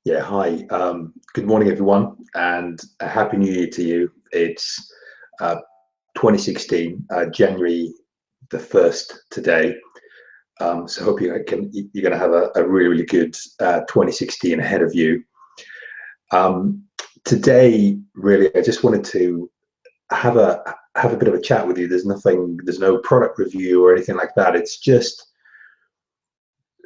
Yeah, hi. Good morning, everyone, and a happy New Year to you. It's uh, 2016, January the 1st today. So hope you're going to have a really, really good 2016 ahead of you. Um, Today, really, I just wanted to have a bit of a chat with you. There's no product review or anything like that. It's just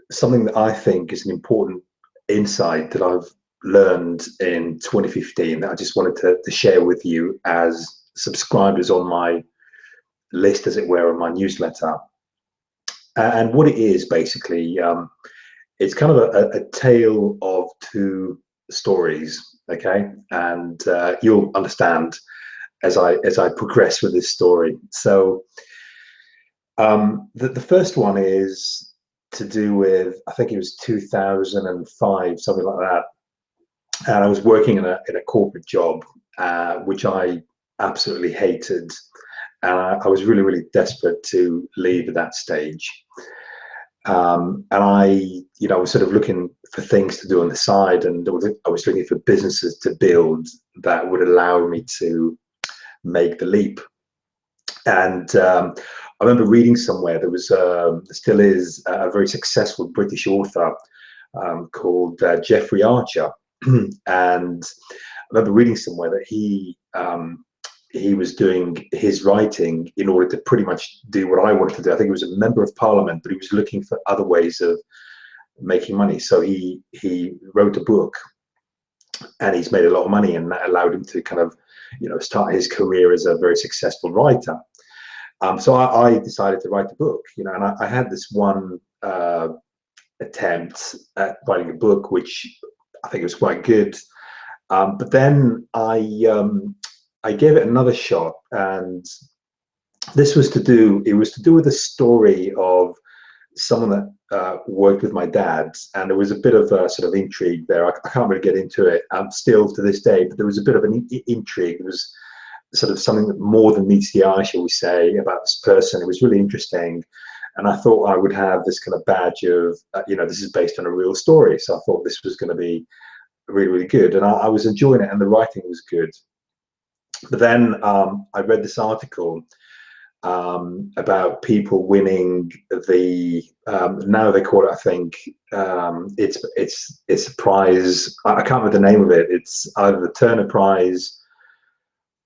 something that I think is an important insight that I've learned in 2015 that I just wanted to share with you as subscribers on my list, as it were, on my newsletter. And what it is basically, it's kind of a tale of two stories, okay? And you'll understand as I progress with this story. So the first one is to do with, I think it was 2005, something like that. And I was working in a corporate job, which I absolutely hated. And I was really, really desperate to leave at that stage. And I was sort of looking for things to do on the side, and I was looking for businesses to build that would allow me to make the leap. And I remember reading somewhere there was, still is, a very successful British author called Jeffrey Archer, and I remember reading somewhere that he was doing his writing in order to pretty much do what I wanted to do. I think he was a member of parliament, but he was looking for other ways of making money. So he wrote a book, and he's made a lot of money, and that allowed him to kind of, start his career as a very successful writer. So I decided to write the book, and I had this one attempt at writing a book, which I think was quite good. But then I gave it another shot, and it was to do with the story of someone that worked with my dad, and there was a bit of a sort of intrigue there. I can't really get into it still to this day, but there was a bit of an intrigue. It was sort of something that more than meets the eye, shall we say, about this person. It was really interesting. And I thought I would have this kind of badge of, this is based on a real story. So I thought this was going to be really, really good. And I was enjoying it, and the writing was good. But then I read this article about people winning the, now they call it, I think, it's a prize. I can't remember the name of it. It's either the Turner Prize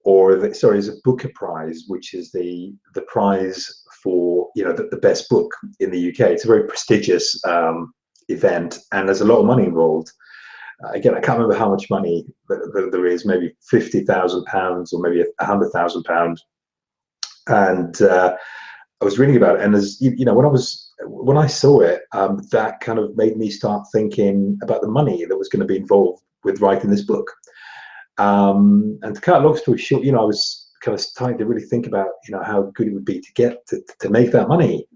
or it's a Booker Prize, which is the prize for the best book in the UK. It's a very prestigious event, and there's a lot of money involved. Again, I can't remember how much money there is, maybe £50,000 or maybe £100,000. And I was reading about it, and as when I saw it, that kind of made me start thinking about the money that was going to be involved with writing this book. And to cut a long story short, I was kind of starting to really think about, how good it would be to get to make that money.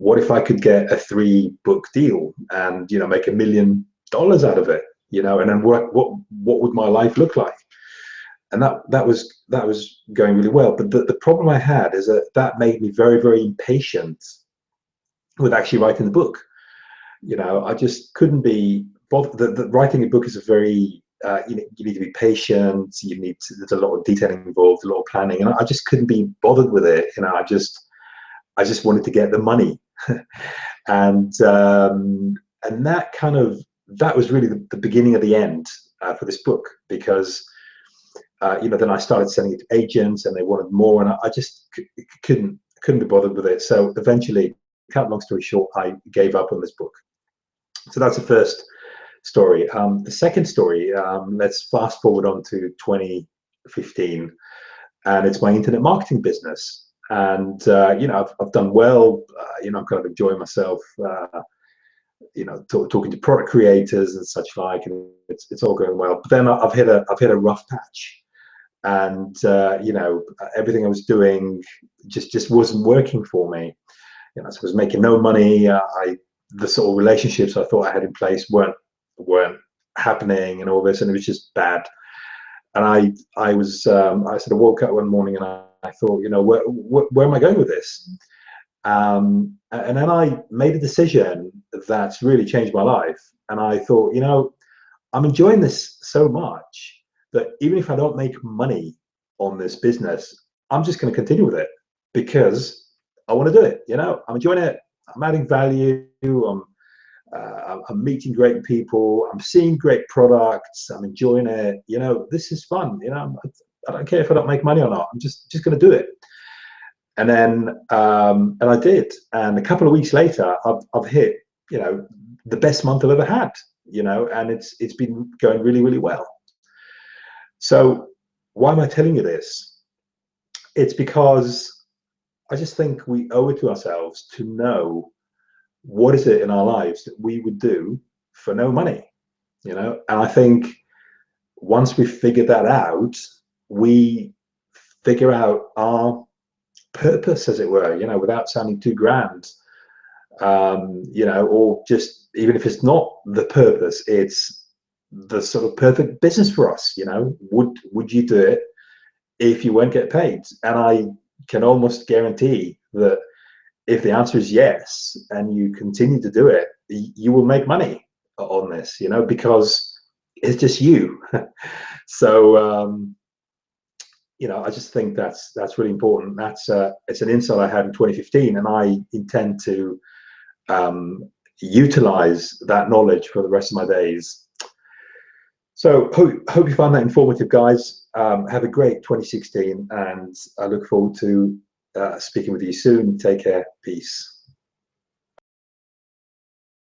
What if I could get a 3-book deal and, make $1 million out of it, and then what would my life look like? And that was going really well. But the problem I had is that made me very, very impatient with actually writing the book. I just couldn't be bothered. The writing a book is a very, you need to be patient. There's a lot of detailing involved, a lot of planning, and I just couldn't be bothered with it. I just wanted to get the money, and that was really the beginning of the end for this book, because then I started sending it to agents, and they wanted more, and I just couldn't be bothered with it. So eventually, cut long story short, I gave up on this book. So that's the first story. The second story, let's fast forward on to 2015, and it's my internet marketing business. And I've done well. I'm kind of enjoying myself. Talking to product creators and such like, and it's all going well. But then I've hit a rough patch, and everything I was doing just wasn't working for me. So I was making no money. The sort of relationships I thought I had in place weren't happening, and all this, and it was just bad. And I sort of woke up one morning, and I thought, where am I going with this? And then I made a decision that's really changed my life. And I thought, you know, I'm enjoying this so much that even if I don't make money on this business, I'm just going to continue with it because I want to do it. You know, I'm enjoying it. I'm adding value. I'm meeting great people. I'm seeing great products. I'm enjoying it. You know, this is fun. You know, I don't care if I don't make money or not. I'm just going to do it. And then, and I did. And a couple of weeks later, I've hit, you know, the best month I've ever had. You know, and it's been going really, really well. So why am I telling you this? It's because I just think we owe it to ourselves to know what is it in our lives that we would do for no money, you know? And I think once we figure that out, we figure out our purpose, as it were, you know, without sounding too grand, you know, or just even if it's not the purpose, it's the sort of perfect business for us. You know, would you do it if you won't get paid? And I can almost guarantee that if the answer is yes, and you continue to do it, you will make money on this, you know, because it's just you. So, you know, I just think that's really important. That's it's an insight I had in 2015, and I intend to utilize that knowledge for the rest of my days. So hope you found that informative, guys. Have a great 2016, and I look forward to speaking with you soon. Take care. Peace.